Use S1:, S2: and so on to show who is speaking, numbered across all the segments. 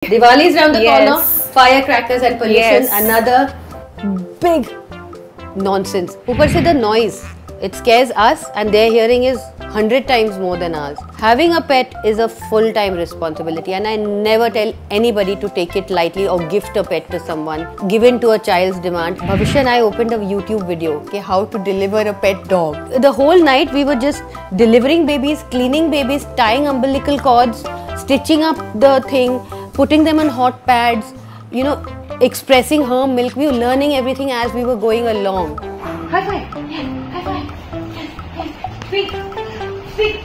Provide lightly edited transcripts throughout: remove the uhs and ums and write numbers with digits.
S1: Diwali is around the corner. Firecrackers and pollution,
S2: Yes.
S1: another big nonsense. ऊपर से the noise, it scares us and their hearing is 100 times more than ours. Having a pet is a full-time responsibility and I never tell anybody to take it lightly or gift a pet to someone given to a child's demand. Bhavishya and I opened a YouTube video, okay, how to deliver a pet dog. The whole night we were just delivering babies, cleaning babies, tying umbilical cords, stitching up the thing, putting them on hot pads, you know, expressing her milk. We were learning everything as we were going along.
S2: High five! Yes, high five! Yes, speak! Speak!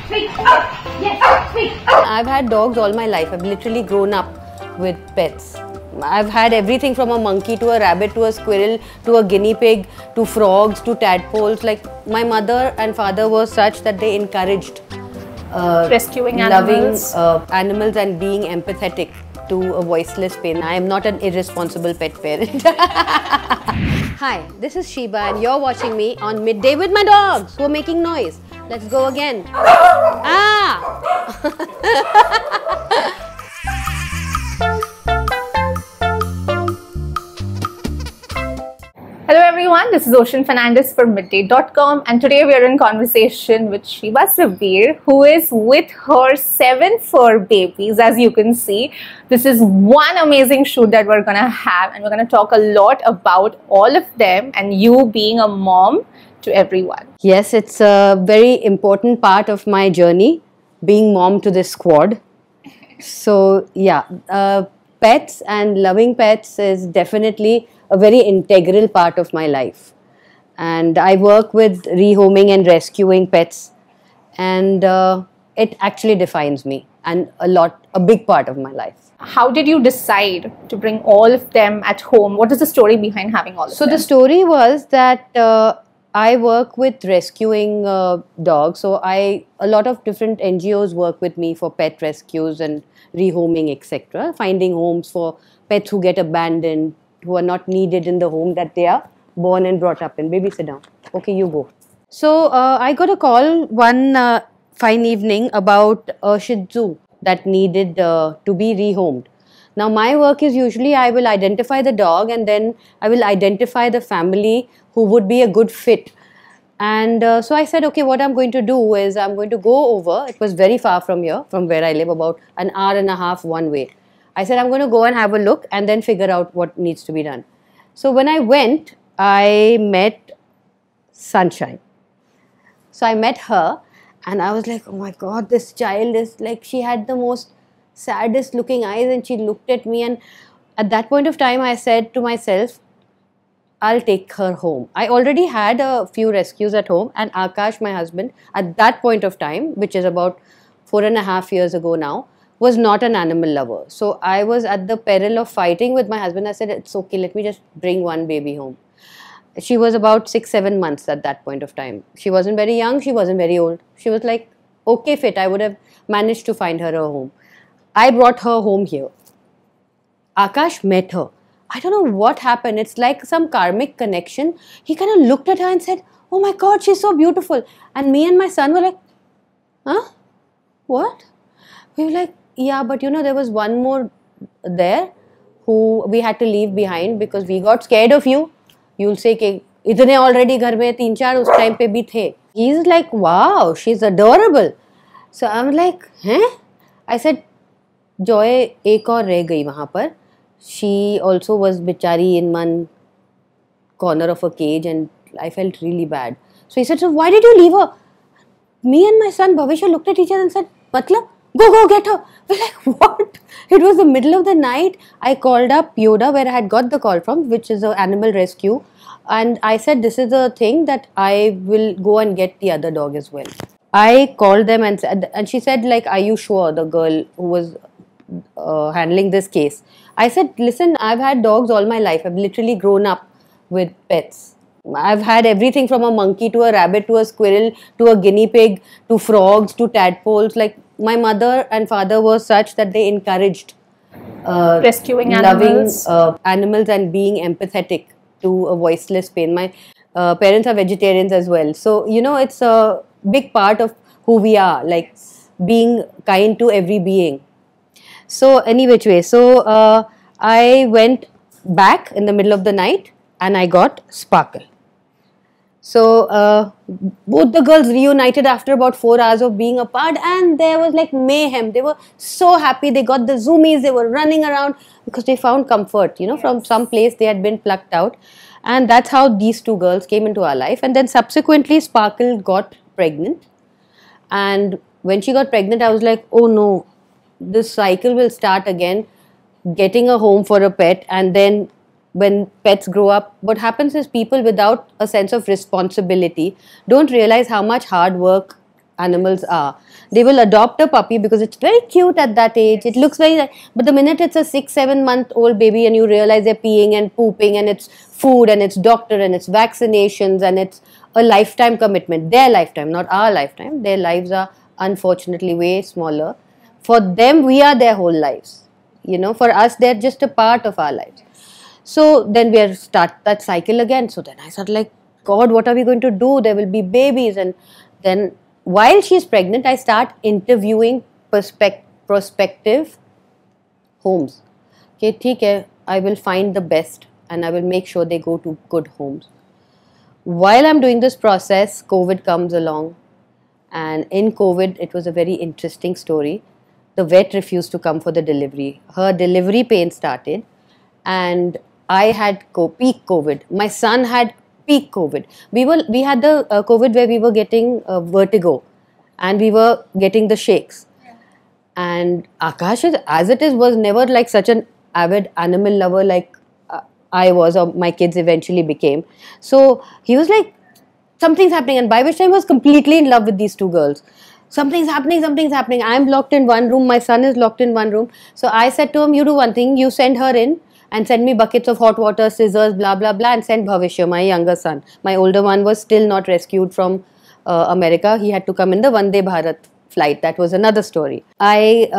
S2: Speak! Oh, yes, speak!
S1: I've had dogs all my life. I've literally grown up with pets. I've had everything from a monkey to a rabbit to a squirrel to a guinea pig to frogs to tadpoles. Like my mother and father were such that they encouraged
S2: rescuing animals,
S1: loving animals and being empathetic to a voiceless pain. I am not an irresponsible pet parent. Hi, this is Sheeba and you're watching me on Midday with my dogs who are making noise. Let's go again. Ah!
S2: Hello everyone, this is Ocean Fernandez for midday.com and today we are in conversation with Sheeba Sabir, who is with her 7 fur babies. As you can see, this is one amazing shoot that we're gonna have and we're gonna talk a lot about all of them and you being a mom to everyone.
S1: Yes, it's a very important part of my journey, being mom to this squad. So yeah, pets and loving pets is definitely a very integral part of my life. And I work with rehoming and rescuing pets and it actually defines me and a big part of my life.
S2: How did you decide to bring all of them at home? What is the story behind having all of them?
S1: So the story was that I work with rescuing dogs. So a lot of different NGOs work with me for pet rescues and rehoming, etc. Finding homes for pets who get abandoned, who are not needed in the home that they are born and brought up in. Baby, sit down. Okay, you go. So I got a call one fine evening about a Shih Tzu that needed to be rehomed. Now my work is usually I will identify the dog and then I will identify the family who would be a good fit. And so I said, okay, what I'm going to do is I'm going to go over. It was very far from here, from where I live, about an hour and a half one way. I said, I'm going to go and have a look and then figure out what needs to be done. So when I went, I met Sunshine. So I met her and I was like, oh my God, this child is like, she had the most saddest looking eyes and she looked at me, and at that point of time I said to myself, I'll take her home. I already had a few rescues at home, and Akash, my husband, at that point of time, which is about 4.5 years ago now, was not an animal lover. So I was at the peril of fighting with my husband. I said, it's okay, let me just bring one baby home. She was about 6-7 months at that point of time. She wasn't very young, she wasn't very old. She was like, okay fit, I would have managed to find her a home. I brought her home here. Akash met her. I don't know what happened. It's like some karmic connection. He kind of looked at her and said, oh my God, she's so beautiful. And me and my son were like, huh? What? We were like, yeah, but you know, there was one more there who we had to leave behind because we got scared of you. You'll say, कि इतने already घर में 3-4 उस time पे भी थे. He's like, wow, she's adorable. So I'm like, huh? I said, Joy एक और रह गई वहाँ पर. She also was bichari in one corner of a cage and I felt really bad. So he said, so why did you leave her? Me and my son Bhavishya looked at each other and said, Matlab? Go get her. We're like, what? It was the middle of the night. I called up Yoda, where I had got the call from, which is an animal rescue. And I said, this is a thing that I will go and get the other dog as well. I called them and she said, like, are you sure, the girl who was handling this case? I said, listen, I've had dogs all my life. I've literally grown up with pets. I've had everything from a monkey to a rabbit to a squirrel to a guinea pig to frogs to tadpoles. Like my mother and father were such that they encouraged
S2: rescuing animals,
S1: loving animals and being empathetic to a voiceless pain. My parents are vegetarians as well. So, you know, it's a big part of who we are, like being kind to every being. So any which way. So I went back in the middle of the night and I got Sparkle. So both the girls reunited after about 4 hours of being apart, and there was like mayhem. They were so happy. They got the zoomies. They were running around because they found comfort, from some place they had been plucked out. And that's how these two girls came into our life. And then subsequently Sparkle got pregnant. And when she got pregnant, I was like, oh no, this cycle will start again, getting a home for a pet. And then when pets grow up, what happens is people without a sense of responsibility don't realize how much hard work animals are. They will adopt a puppy because it's very cute at that age. It looks very, but the minute it's a 6-7 month old baby and you realize they're peeing and pooping and it's food and it's doctor and it's vaccinations and it's a lifetime commitment. Their lifetime, not our lifetime. Their lives are unfortunately way smaller. For them, we are their whole lives. For us, they're just a part of our lives. So then we start that cycle again. So then I started like, God, what are we going to do? There will be babies. And then while she's pregnant, I start interviewing prospective homes. Okay, theek hai, I will find the best and I will make sure they go to good homes. While I'm doing this process, COVID comes along. And in COVID, it was a very interesting story. The vet refused to come for the delivery. Her delivery pain started. And I had peak COVID. My son had peak COVID. We had the COVID where we were getting vertigo and we were getting the shakes. Yeah. And Akash, as it is, was never like such an avid animal lover like I was, or my kids eventually became. So he was like, something's happening. And by which time I was completely in love with these two girls. Something's happening. I'm locked in one room. My son is locked in one room. So I said to him, you do one thing, you send her in and send me buckets of hot water, scissors, blah, blah, blah, and send Bhavishya, my younger son. My older one was still not rescued from America. He had to come in the Vande Bharat flight. That was another story. I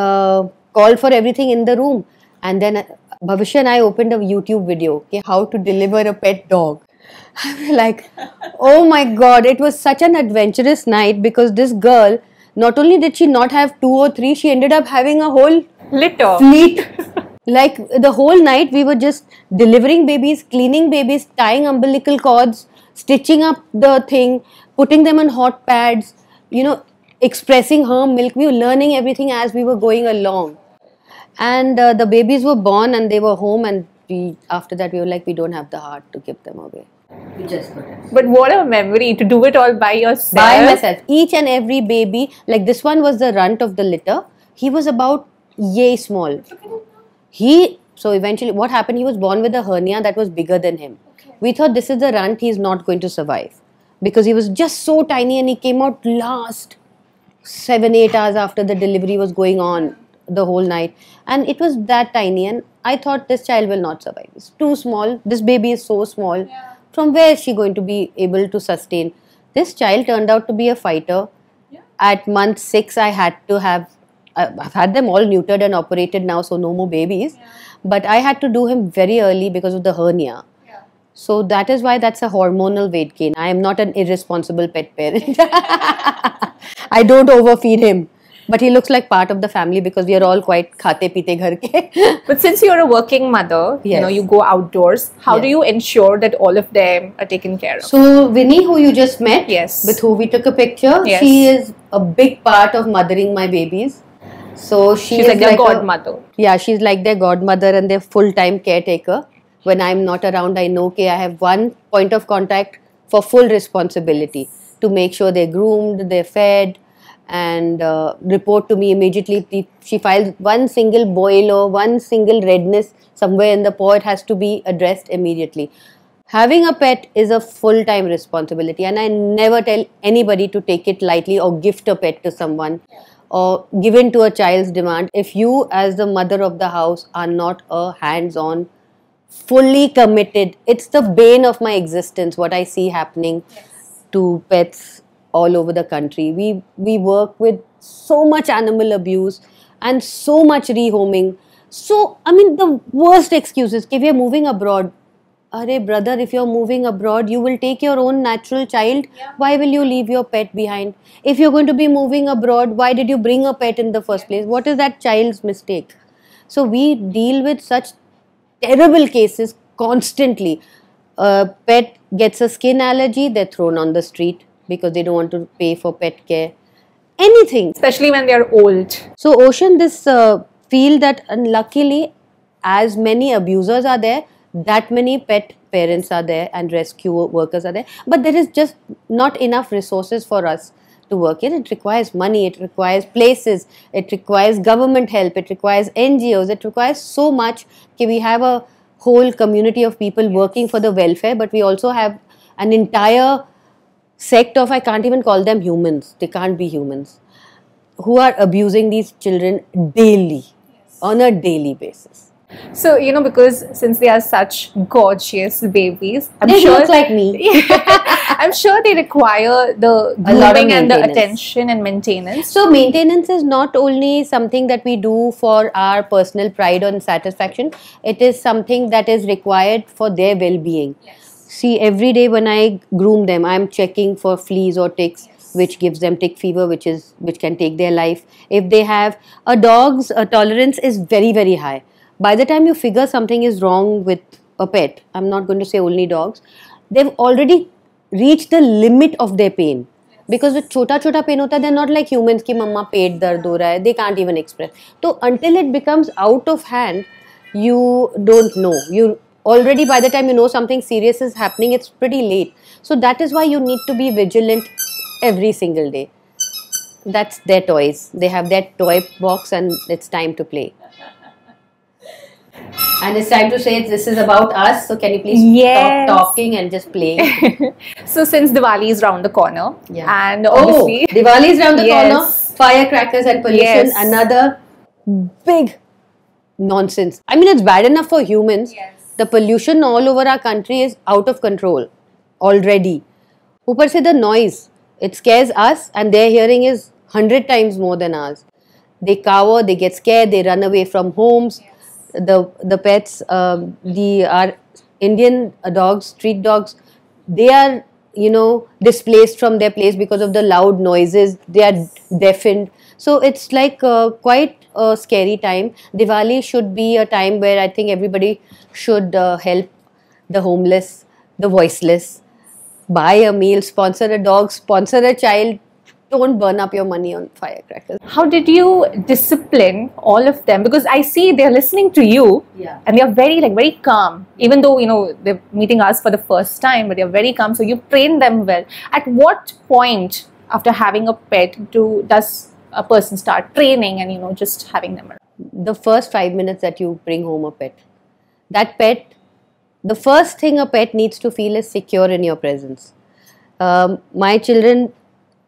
S1: called for everything in the room. And then Bhavishya and I opened a YouTube video, okay, how to deliver a pet dog. I'm like, oh my God, it was such an adventurous night because this girl, not only did she not have 2 or 3, she ended up having a whole
S2: litter
S1: fleet. Like the whole night we were just delivering babies, cleaning babies, tying umbilical cords, stitching up the thing, putting them on hot pads, expressing her milk. We were learning everything as we were going along. And the babies were born and they were home, and after that we were like, we don't have the heart to give them away. We just couldn't.
S2: But what a memory to do it all by yourself.
S1: By myself. Each and every baby, like this one was the runt of the litter. He was about yay small. So eventually what happened, he was born with a hernia that was bigger than him. Okay. We thought this is the runt, he's not going to survive. Because he was just so tiny and he came out last 7-8 hours after the delivery was going on the whole night. And it was that tiny and I thought this child will not survive. It's too small. This baby is so small. Yeah. From where is she going to be able to sustain? This child turned out to be a fighter. Yeah. At month 6, I've had them all neutered and operated now, so no more babies. Yeah. But I had to do him very early because of the hernia. Yeah. So that is why that's a hormonal weight gain. I am not an irresponsible pet parent. I don't overfeed him. But he looks like part of the family because we are all quite khate pite ghar ke.
S2: But since you're a working mother,
S1: yes,
S2: you go outdoors. How do you ensure that all of them are taken care of?
S1: So Winnie, who you just met,
S2: yes,
S1: with who we took a picture, yes, she is a big part of mothering my babies. So she's
S2: like their godmother.
S1: She's like their godmother and their full-time caretaker. When I'm not around, I know I have one point of contact for full responsibility to make sure they're groomed, they're fed, and report to me immediately. If she files one single boil or one single redness somewhere in the paw, it has to be addressed immediately. Having a pet is a full-time responsibility, and I never tell anybody to take it lightly or gift a pet to someone or give in to a child's demand. If you as the mother of the house are not a hands-on, fully committed, it's the bane of my existence what I see happening to pets all over the country. We work with so much animal abuse and so much rehoming. So, I mean, the worst excuses, if we are moving abroad, Arey brother, if you're moving abroad, you will take your own natural child. Yeah. Why will you leave your pet behind? If you're going to be moving abroad, why did you bring a pet in the first place? What is that child's mistake? So we deal with such terrible cases constantly. A pet gets a skin allergy, they're thrown on the street because they don't want to pay for pet care. Anything.
S2: Especially when they're old.
S1: So Ocean, this feel that unluckily, as many abusers are there, that many pet parents are there and rescue workers are there. But there is just not enough resources for us to work in. It requires money, it requires places, it requires government help, it requires NGOs, it requires so much. We have a whole community of people working for the welfare, but we also have an entire sect of, I can't even call them humans, they can't be humans, who are abusing these children daily, on a daily basis.
S2: So, you know, because since they are such gorgeous babies,
S1: They look like me.
S2: I'm sure they require the grooming and the attention and maintenance.
S1: So maintenance is not only something that we do for our personal pride and satisfaction, it is something that is required for their well-being. See, every day when I groom them, I'm checking for fleas or ticks, which gives them tick fever, which can take their life. If they have a dog's tolerance is very, very high. By the time you figure something is wrong with a pet, I'm not going to say only dogs, they've already reached the limit of their pain. Because with chota pain hota, they're not like humans ki mama pet dard ho raha hai, they can't even express. So until it becomes out of hand, you don't know. You already, by the time you know something serious is happening, it's pretty late. So that is why you need to be vigilant every single day. That's their toys. They have their toy box and it's time to play. And it's time to say this is about us. So can you please stop talking and just play?
S2: So since Diwali is round the corner, and
S1: obviously Diwali is round the corner, firecrackers and pollution, another big nonsense. I mean, it's bad enough for humans. The pollution all over our country is out of control already. Upar se the noise, it scares us and their hearing is 100 times more than ours. They cower, they get scared, they run away from homes. The pets, our Indian dogs, street dogs, they are, you know, displaced from their place because of the loud noises. They are deafened. So it's like quite a scary time. Diwali should be a time where I think everybody should help the homeless, the voiceless, buy a meal, sponsor a dog, sponsor a child. Don't burn up your money on firecrackers.
S2: How did you discipline all of them? Because I see they're listening to you and they're very calm. Even though, you know, they're meeting us for the first time, but they're very calm. So you train them well. At what point after having a pet does a person start training and, you know, just having them around?
S1: The first 5 minutes that you bring home a pet. That pet, the first thing a pet needs to feel is secure in your presence. My children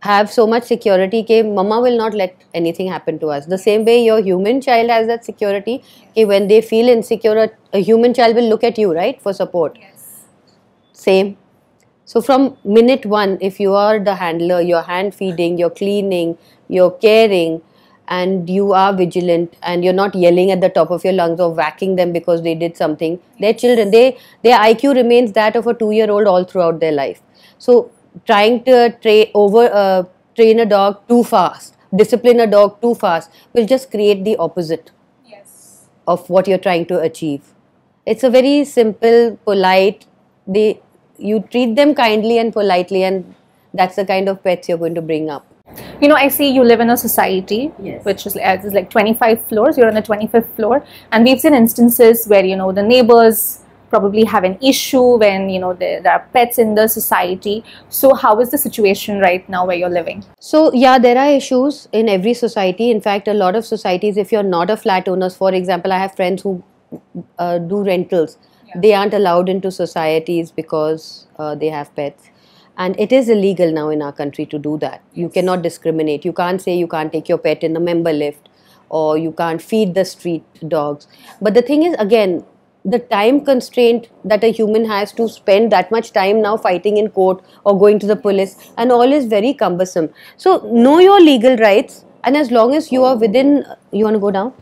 S1: have so much security that mama will not let anything happen to us. The same way your human child has that security, when they feel insecure, a human child will look at you, right, for support. Same. So from minute one, if you are the handler, you're hand feeding, you're cleaning, you're caring, and you are vigilant and you're not yelling at the top of your lungs or whacking them because they did something. They're children. Their IQ remains that of a 2-year-old all throughout their life. So trying to train a dog too fast, discipline a dog too fast will just create the opposite of what you're trying to achieve. It's a very simple, polite, you treat them kindly and politely, and that's the kind of pets you're going to bring up.
S2: You know, I see you live in a society which is like 25 floors, you're on the 25th floor, and we've seen instances where, you know, the neighbors probably have an issue when, you know, there are pets in the society. So how is the situation right now where you're living?
S1: So yeah, there are issues in every society. In fact, a lot of societies, if you're not a flat owner, for example, I have friends who do rentals. They aren't allowed into societies because they have pets. And it is illegal now in our country to do that. You cannot discriminate. You can't say you can't take your pet in the member lift or you can't feed the street dogs. But the thing is, again, the time constraint that a human has to spend that much time now fighting in court or going to the police and all is very cumbersome. So know your legal rights, and as long as you are within, you want to go down?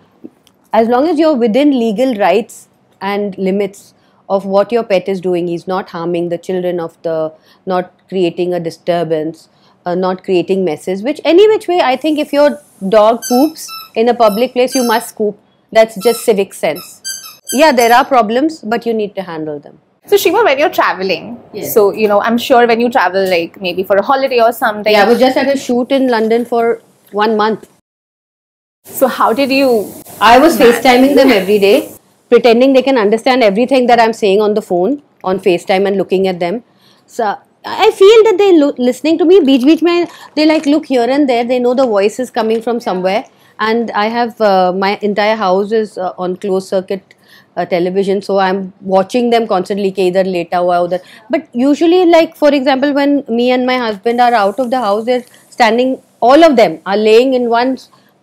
S1: As long as you're within legal rights and limits of what your pet is doing, he's not harming the children not creating a disturbance, not creating messes, which any which way, I think if your dog poops in a public place, you must scoop. That's just civic sense. Yeah, there are problems, but you need to handle them.
S2: So Sheeba, when you're traveling,
S1: Yes.
S2: so I'm sure when you travel, like maybe for a holiday or something.
S1: Yeah, I was just at a shoot in London for 1 month.
S2: So how did you?
S1: I was FaceTiming them every day, pretending they can understand everything that I'm saying on the phone, on FaceTime, and looking at them. So I feel that they listening to me. Beach beach mein, they like look here and there. They know the voice is coming from somewhere. And I have my entire house is on closed circuit television, so I'm watching them constantly. Ke idhar leta hua udhar. But usually, like for example, when me and my husband are out of the house, they're standing. All of them are laying in one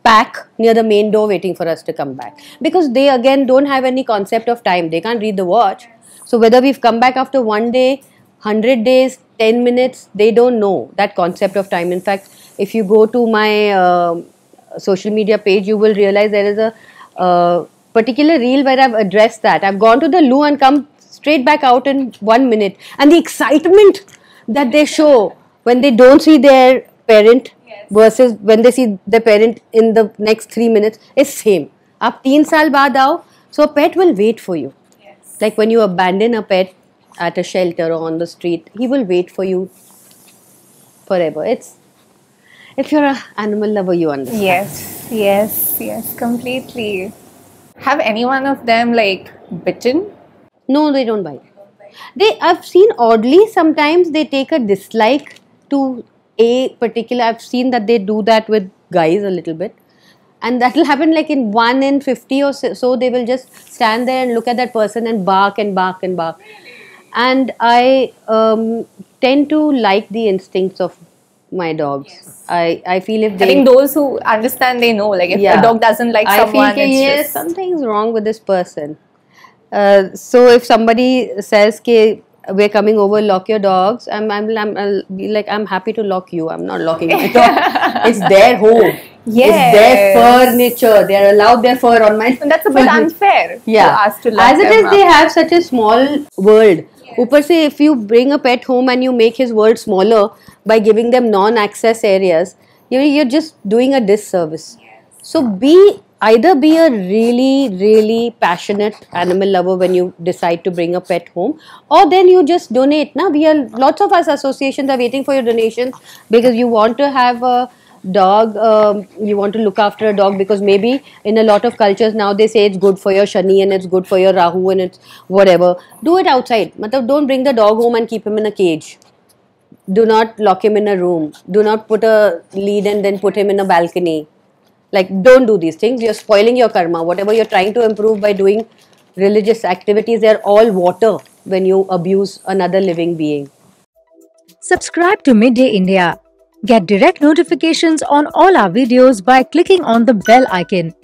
S1: pack near the main door waiting for us to come back, because they again don't have any concept of time. They can't read the watch. So whether we've come back after 1 day, 100 days, 10 minutes, they don't know that concept of time. In fact, if you go to my social media page, you will realize there is a particular reel where I've addressed that. I've gone to the loo and come straight back out in 1 minute, and the excitement that they show when they don't see their parent versus when they see the parent in the next 3 minutes is same. Aap 3 saal baad aao, so a pet will wait for you. Like when you abandon a pet at a shelter or on the street, he will wait for you forever. If you're an animal lover, you understand.
S2: Yes, completely. Have any one of them like bitten?
S1: No, they don't bite. I've seen oddly sometimes they take a dislike to a particular. I've seen that they do that with guys a little bit, and that will happen like in 1 in 50 or so. They will just stand there and look at that person and bark and bark and bark. And I tend to like the instincts of my dogs. I feel if
S2: I
S1: they.
S2: think those who understand, they know. Like if a dog doesn't like someone,
S1: I feel
S2: it's
S1: yes,
S2: just
S1: something's wrong with this person. So if somebody says कि we're coming over, lock your dogs, I'll be like, I'm happy to lock you. I'm not locking my dog. It's their home. It's their furniture. They're allowed their fur on my.
S2: And that's a bit unfair.
S1: Yeah.
S2: To ask to lock
S1: As it
S2: them
S1: is,
S2: up.
S1: they have such a small world. Upar se, if you bring a pet home and you make his world smaller by giving them non-access areas, you're just doing a disservice. So either be a really passionate animal lover when you decide to bring a pet home, or then you just donate. Now lots of us associations are waiting for your donations because you want to have a dog, you want to look after a dog, because maybe in a lot of cultures now they say it's good for your shani and it's good for your rahu and it's whatever. Do it outside. Don't bring the dog home and keep him in a cage. Do not lock him in a room. Do not put a lead and then put him in a balcony. Like, don't do these things. You're spoiling your karma. Whatever you're trying to improve by doing religious activities, they're all water when you abuse another living being.
S3: Subscribe to Midday India. Get direct notifications on all our videos by clicking on the bell icon.